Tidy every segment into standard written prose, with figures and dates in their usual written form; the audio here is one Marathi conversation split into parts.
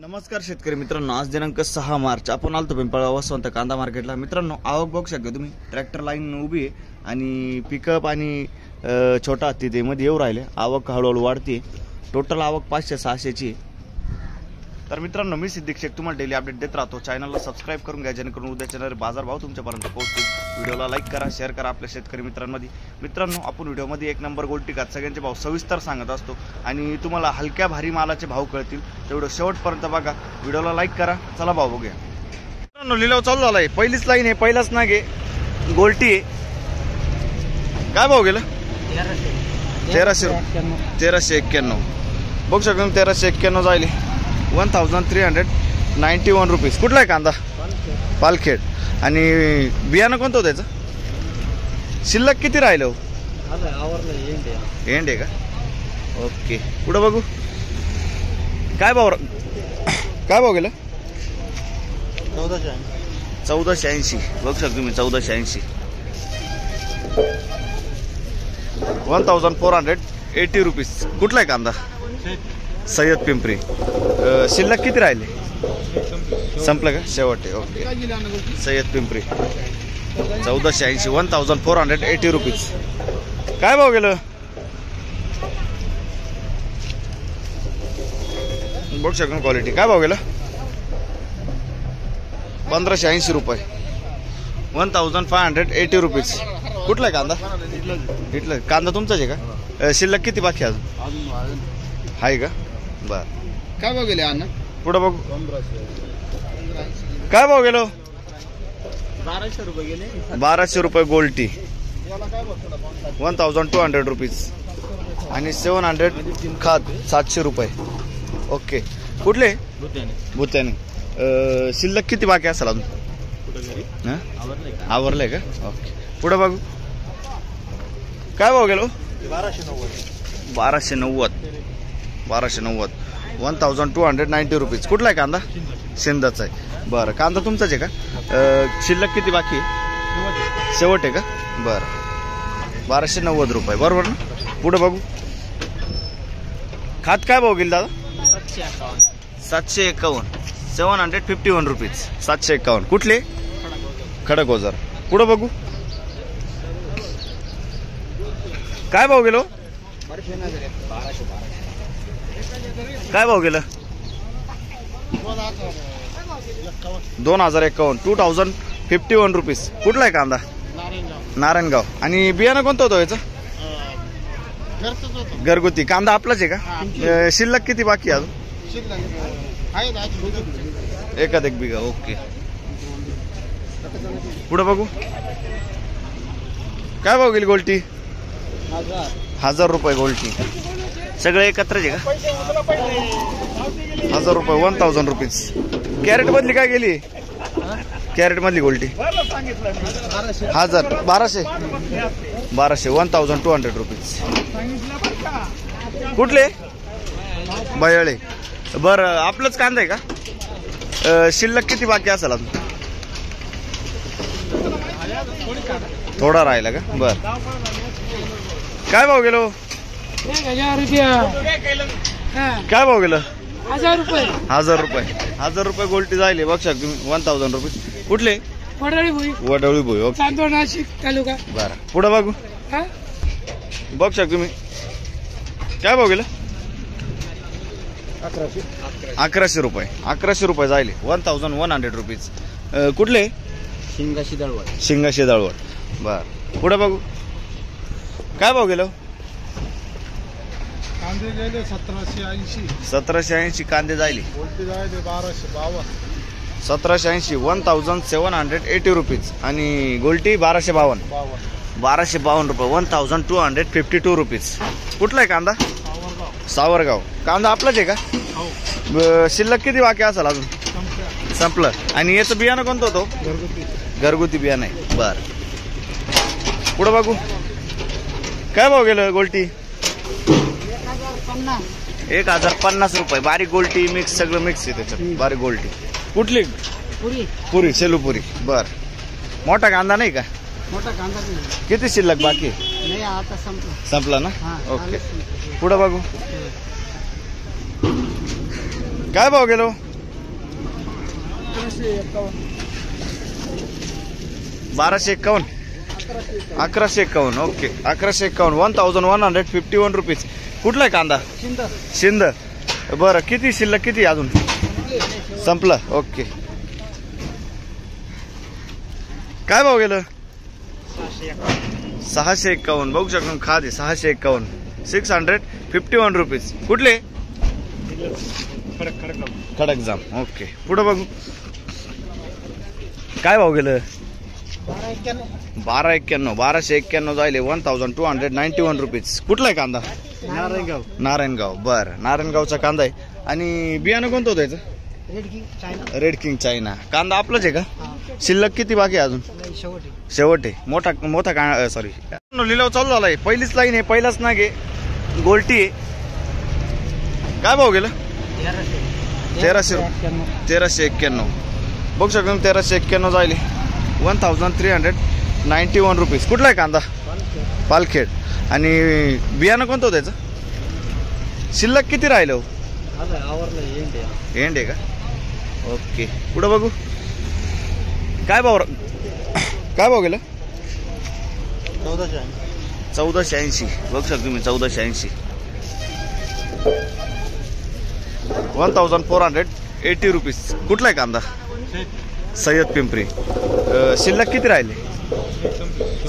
नमस्कार शेतकरी मित्रांनो, आज दिनांक 6 मार्च आपण आलतो पिंपळगाव वसंत कांदा मार्केटला। मित्रांनो, आवक बघू शकता तुम्ही, ट्रॅक्टर लाईन उभी आहे आणि पिकअप आणि छोटा हत्ती ते मध्ये येऊ राहिले। आवक हळूहळू वाढते, टोटल आवक 500-600 ची आहे। तर मित्रांनो, मी सिद्दीक शेख तुम्हाला डेली अपडेट देत राहतो। चॅनलला सबस्क्राइब करून घ्या जेणेकरून उद्याच्या बाजार भाव तुमच्यापर्यंत पोहोचतील। व्हिडिओला लाईक करा, शेअर करा आपल्या शेतकरी मित्रांमध्ये। मित्रांनो, आपण व्हिडिओमध्ये एक नंबर गोल्ड टिकात सगळ्यांचे भाव सविस्तर सांगत असतो आणि तुम्हाला हलक्या भारी मालाचे भाव कळतील, तेवढं शेवटपर्यंत बघा। व्हिडिओला लाईक करा, चला भाव बघूया। मित्रांनो, लिलाव चालू झाला आहे। पहिलीच लाईन आहे, पहिलाच नाग आहे, गोल्टी आहे। काय भाव गेला? 1391 बघू शकतो। 1391 जाईल, 1391 रुपीज। कुठला आहे कांदा? पालखेड। आणि बियाणं कोणतं होतं त्याचं? शिल्लक किती राहिलं? एंड आहे का? ओके, पुढं बघू। काय भाव गेलं? 1480 बघू शकतो तुम्ही, 1480 1480 रुपीज। कुठला आहे कांदा? सय्यद पिंपरी। शिल्लक किती राहिले? संपलं का? शेवट आहे। Okay, Sayyad Pimpri 1480 1480 rupees. काय भाव गेलं? बघू शकतो क्वालिटी। काय भाव गेलं? 1580 रुपये 1580 रुपीज। कुठला आहे कांदा? इथलं कांदा तुमचाच आहे का? शिल्लक किती बाकी अजून आहे का? बर, काय भाव गेले अण्णा? पुढे बघू। काय भाव गेलो? 1200 रुपये गेले। 1200 रुपये गोल्टी, 1200 रुपीज। आणि 700 खाद 700 रुपये। ओके, कुठले? भूत्याने। शिल्लक किती बाकी असेल अजून? आवरलंय का? ओके, पुढे बघू। काय भाव गेलो? 1290 1290 रुपीज। कुठला आहे कांदा? शिंदाचा आहे। बरं, कांदा तुमचाच आहे का? शिल्लक किती बाकी आहे? शेवट आहे का? बरं, 1290 रुपये बरोबर ना? पुढे बघू। खात काय भाव गेली दादा? 751 751 रुपीज 751। कुठले? खडक ओझर। पुढे बघू। काय भाव गेलो? काय भाव गेलं? 2051 2051 रुपीज। कुठला आहे कांदा? नारायणगाव। आणि बियाणं कोणतं होतं याचं? घरगुती। कांदा आपलाच आहे का? शिल्लक किती बाकी आहे अजून? एकात एक बिघा। ओके, पुढे बघू। काय भाव गेली गोल्टी? 1000 रुपये गोल्टी। सगळे एकत्रच आहे का? 1000 रुपये 1000 रुपीज। कॅरेट मधली काय गेली? कॅरेट मधली गोल्टी 1200 1200 रुपीज। कुठले? बयाळे। बरं, आपलंच कांदा आहे का? शिल्लक किती बाकी असेल अजून? थोडा राहिला का? बर, काय भाव गेलो? 1000 रुपये। काय भाव गेलं? 1000 रुपये 1000 रुपये गोल्टी जायले बघ शकता तुम्ही, 1000 रुपीज। कुठले? वडवळी भुई। ओके, चांदवड नाशिक तालुका। बरं, पुढे बघू। बघ शकता तुम्ही, काय भाव गेलं? 1100 रुपये 1100 रुपये जायले 1100 रुपीज। कुठले? शिंगाशी दळवड। बर, पुढे बघू। काय भाव गेलो? कांदे गेले 1780 1780 कांदे जायले। 1252 1780 1780 रुपीज। आणि गोल्टी 1252 रुपये 1252 रुपीज। कुठला आहे कांदा? सावरगाव। कांदा आपलाच आहे का? शिल्लक किती बाकी असेल अजून? संपलं। आणि याचं बियाणं कोणतं होतं? घरगुती बियाणं आहे। बर, पुढे बघू। काय भाव गेलं गोल्टी? 1050 रुपये। बारीक गोल्टी मिक्स, सगळं मिक्स आहे त्याच्यात, बारीक गोल्टी। कुठली? पुरी सेलूपुरी। बर, मोठा कांदा नाही का? मोठा कांदा किती शिल्लक बाकी? नाही, आता संपला ना? ओके, पुढे बघू। काय भाव गेलो? 1251 1151 ओके 1151 1151 रुपीज. कुठला आहे कांदा? शिंद. बरं किती शिल्लक किती अजून? संपलं ओके. काय भाव गेलं? 651 बघू शकतो खादे 651 651 रुपीज. कुठले? खडक जाम ओके. पुढे बघू काय भाव गेलं? 1291 1291 जायले 1291 रुपीज. कुठला आहे कांदा? नारायणगाव. बरं नारायणगावचा कांदा आहे. आणि बियाणं कोणतं होतं याचं? Red king China. कांदा आपलाच आहे का? शिल्लक किती बाकी आहे अजून? शेवट आहे. मोठा सॉरी लिलाव चालू झालाय. पहिलीच लाईन आहे, पहिलाच नाग आहे, गोल्टी आहे. काय भाव गेलं? 1391 बघू शकतो 1391 जायले 1391 रुपीज. कुठला आहे कांदा? पालखेड. आणि बियाणं कोणतं होतं त्याचं? शिल्लक किती राहिलं? एंड आहे का? ओके. पुढं बघू काय भाव गेलं? 1480 बघू शकतो तुम्ही 1480 1480 रुपीज. कुठला आहे कांदा? सय्यद पिंपरी. शिल्लक किती राहिले?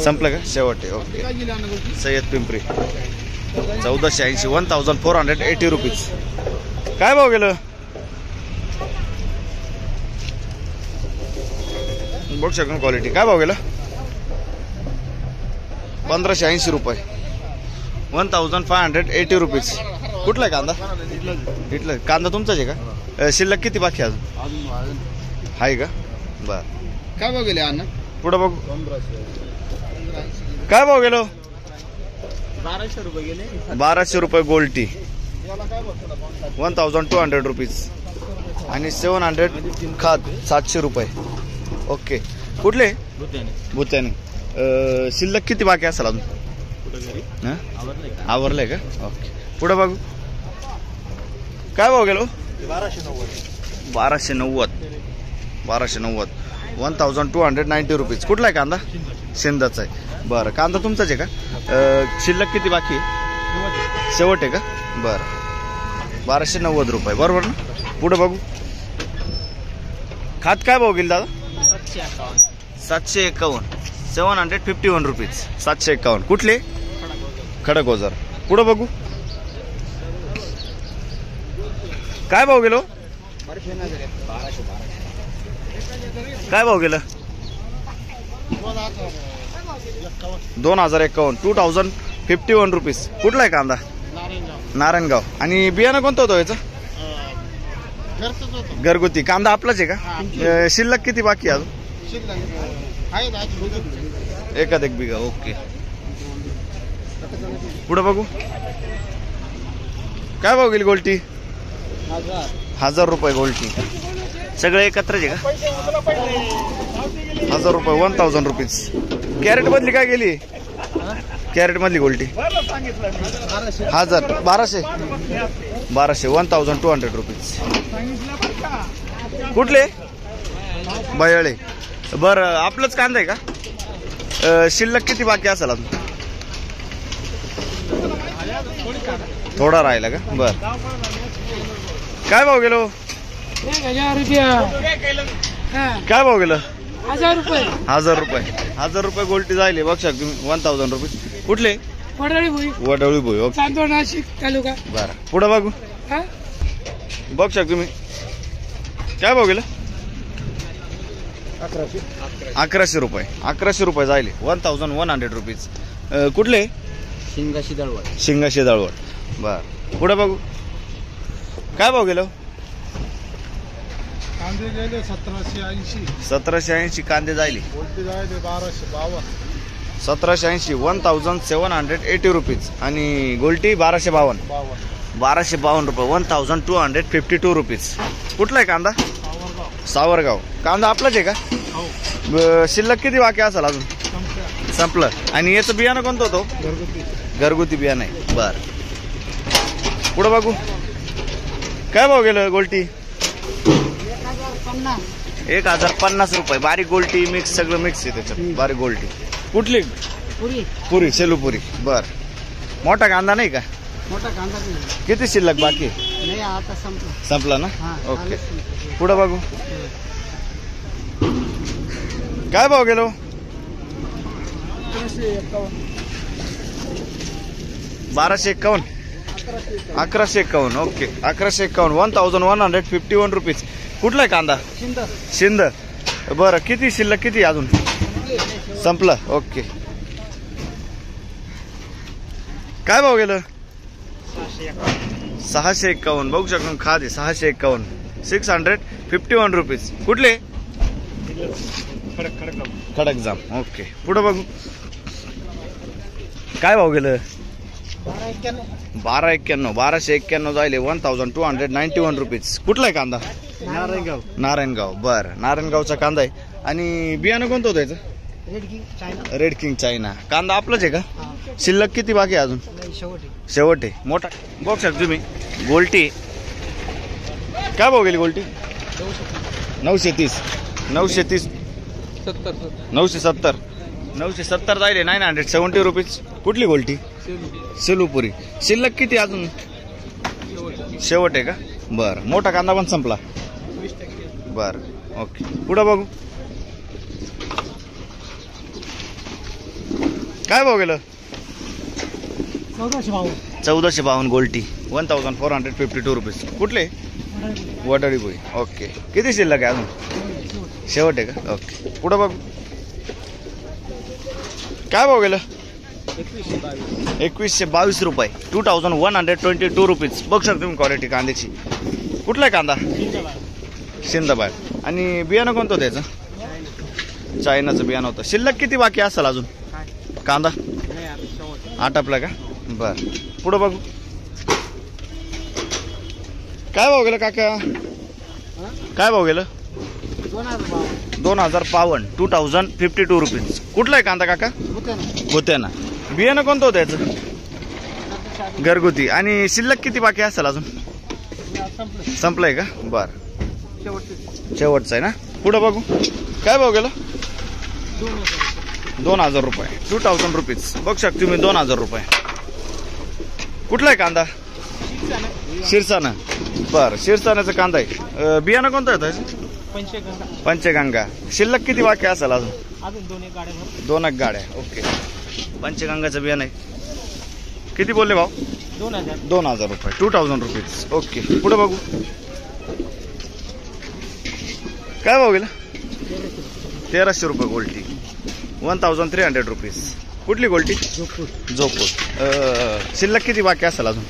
संपलं का? शेवट आहे ओके. सय्यद पिंपरी 1480 1480 रुपीज. काय भाव गेलं? बघू शकतो क्वालिटी. काय भाव गेलं? 1580 रुपये 1580 रुपीज. कुठला आहे कांदा? इथलं. कांदा तुमचाच आहे का? शिल्लक किती बाकी अजून आहे का? बर. काय भाव गेले अण्णा? पुढं बघू काय भाव गेलो? 1200 रुपये गेले. 1200 रुपये गोल्टी 1200 रुपीज. आणि 700 खाद 700 रुपये ओके. कुठले? भुत्याने. शिल्लक किती बाकी असेल अजून? आवरलंय का? ओके. पुढे बघू काय भाव गेलो? 1290 1290 रुपीज. कुठला आहे कांदा? शिंदाचा आहे. बरं कांदा तुमचाच आहे का? शिल्लक किती बाकी आहे? शेवट आहे का? बरं 1290 रुपये बरोबर ना. पुढे बघू खात काय भाव गेली दादा? 751 751 रुपीज 751. कुठले? खडक ओझर. पुढे बघू काय भाव गेलो? काय भाव गेलं? 2051 2051 रुपीज. कुठला आहे कांदा? नारायणगाव. आणि बियाणं कोणतं होतं याचं? घरगुती. कांदा आपलाच आहे का? शिल्लक किती बाकी आहे अजून? एकात एक बिघा ओके. पुढे बघू काय भाव गेली गोल्टी? 1000 रुपये गोल्टी. सगळे एकत्रच आहे का? 1000 रुपये 1000 रुपीज. कॅरेट मधली काय गेली? कॅरेट मधली गोल्टी 1200 1200 रुपीज. कुठले? बयाळे. बरं आपलंच कांदा आहे का? शिल्लक किती बाकी असेल अजून? थोडा राहिला का? बर. काय भाव गेलो? 1000 रुपया. काय भाव गेलं? 1000 रुपये. 1000 रुपये गोल्टी जायले बघ शकतो तुम्ही 1000 रुपीज. कुठले? वडळी भुई. वडवळी भोई ओके. चांदोड नाशिक तालुका. बरं पुढे बघू बघ शकतो तुम्ही काय भाव गेलं? 1100 रुपये जायले 1100 रुपीज. कुठले? शिंगाशी दळवड. बर पुढे बघू काय भाव गेलो? कांदे गेले 1780. 1780 कांदे जायले. 1252. 1780 1780 रुपीज. आणि गोल्टी 1252 रुपये 1252 रुपीज. कुठला आहे कांदा? सावरगाव. कांदा आपलाच आहे का? शिल्लक किती बाकी असेल अजून? संपलं. आणि याचं बियाणं कोणतं होतं? घरगुती बियाणं आहे. बर पुढे बघू काय भाव गेलं गोल्टी? 1050 रुपये. बारीक गोल्टी मिक्स सगळं मिक्स आहे त्याच्यात. बारीक गोल्टी कुठली? पुरी पुरी सेलू पुरी. बर मोठा कांदा नाही का? मोठा कांदा नाही किती शिल्लक बाकी? आता संपला. संपला ना? हा, ओके आलंच संपलं. पुढं बघू. काय भाव गेलो? 1251. 1151. ओके 1151. 1151 रुपीज. कुठला आहे कांदा? शिंद. बरं किती शिल्लक किती अजून? संपलं. ओके काय भाव गेलं? 651. बघू शकतो खादे 651. 651 रुपीज. कुठले? खडक जाम. ओके पुढं बघू. काय भाव गेलं? 1291. 1291 जायले. 1291 रुपीज. कुठला आहे कांदा? नारायणगाव. बर नारायणगावचा कांदा आहे. आणि बियाणं कोणतं होतं याचं? Red king China. कांदा आपलाच आहे का? शिल्लक किती बाकी आहे अजून? शेवट आहे. मोठा बघू शकता तुम्ही गोल्टी. काय भाव गेली गोल्टी? 930. 930. 970. 970 जायले. 970 रुपीज. कुठली गोल्टी? सेलूपुरी. शिल्लक किती अजून? शेवट आहे का? बर मोठा कांदा पण संपला. बर ओके पुढं बघू. काय भाव गेलं? 1452 गोल्टी. 1452 रुपीज. कुठले? वडाळी बोई. ओके किती शिल्लक आहे अजून? शेवट आहे का? ओके पुढं बघू. काय भाव गेलं? 2122 रुपये. 2122 रुपीज. बघू शकता तुम्ही क्वालिटी कांद्याची. कुठला आहे कांदा? शिंदबाग. आणि बियाणं कोणतं त्याचं? चायनाचं बियाणं होतं. शिल्लक किती बाकी असेल अजून कांदा? आटापला का? बर पुढं बघू. काय भाव गेलं काका? काय भाव गेलं? 2052. 2052 रुपीज. कुठला आहे कांदा काका? होत्या ना. बियाणं कोणतं होतं याचं? घरगुती. आणि शिल्लक किती बाकी असेल अजून? संपलंय का? बर शेवटचं आहे ना. पुढं बघू. काय भाव गेलं? 2000 रुपये. 2000 रुपीज. बघू शकता तुम्ही 2000 रुपये. कुठला आहे कांदा? शिरसाना. बर शिरसाण्याचा कांदा आहे. बियाणं कोणतं येतं? पंचगंगा. शिल्लक किती बाकी असेल अजून? 2 गाड्या. ओके पंचगंगाचं बियाणं आहे. किती बोलले भाव? 2000 रुपये. 2000 रुपीज. ओके पुढे बघू. काय भाव गेला? 1300 रुपये गोल्टी. 1300 रुपीज. कुठली गोल्टी? जोपूर. शिल्लक किती बाकी असेल अजून?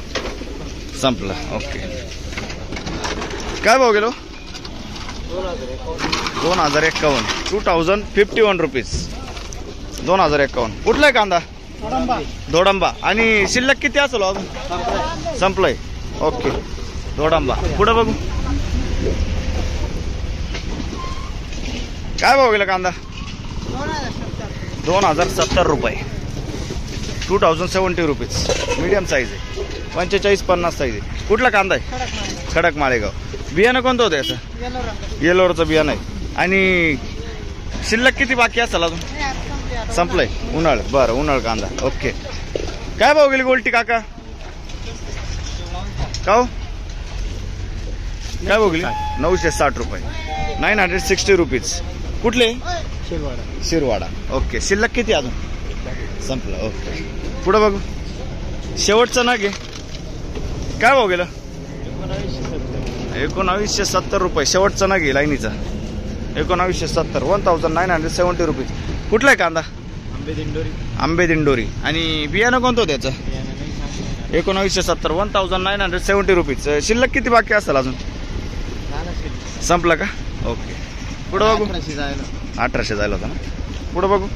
संपलं. ओके काय भाव गेलो? 2051. 2051 रुपीज. 2051. कुठला आहे कांदा? दोडंबा. आणि शिल्लक किती असेल अजून? संपलंय. ओके दोडंबा. पुढे बघू. काय भाव गेला कांदा? 2070 रुपये. 2070 रुपीज. मीडियम साईज आहे. 45-50 साईज आहे. कुठला कांदा आहे? खडक माळेगाव. बियाणं कोणतं होतं याचं? येलोरचं बियाणं आहे. आणि शिल्लक किती बाकी असेल अजून? संपलंय. उन्हाळ. बरं उन्हाळ कांदा. ओके काय भाव गेली गोल्टी काका? का हो? काय भाव गेली? 960 रुपये. 960 रुपीज. कुठले? शिरवाडा. ओके शिल्लक किती अजून? संपलं. ओके पुढं बघू. शेवटचं ना घे. काय भाव गेलं? 1970 रुपये. शेवटचं ना घे लाईनीचा. 1970. 1970 रुपीज. कुठला आहे कांदा? आंबे दिंडोरी. आणि बियाणं कोणतं होतं त्याचं? 1970. 1970 रुपीज. शिल्लक किती बाकी असेल अजून? संपलं का? ओके पुढं बघू. 1800 जायला होता ना. पुढं बघू.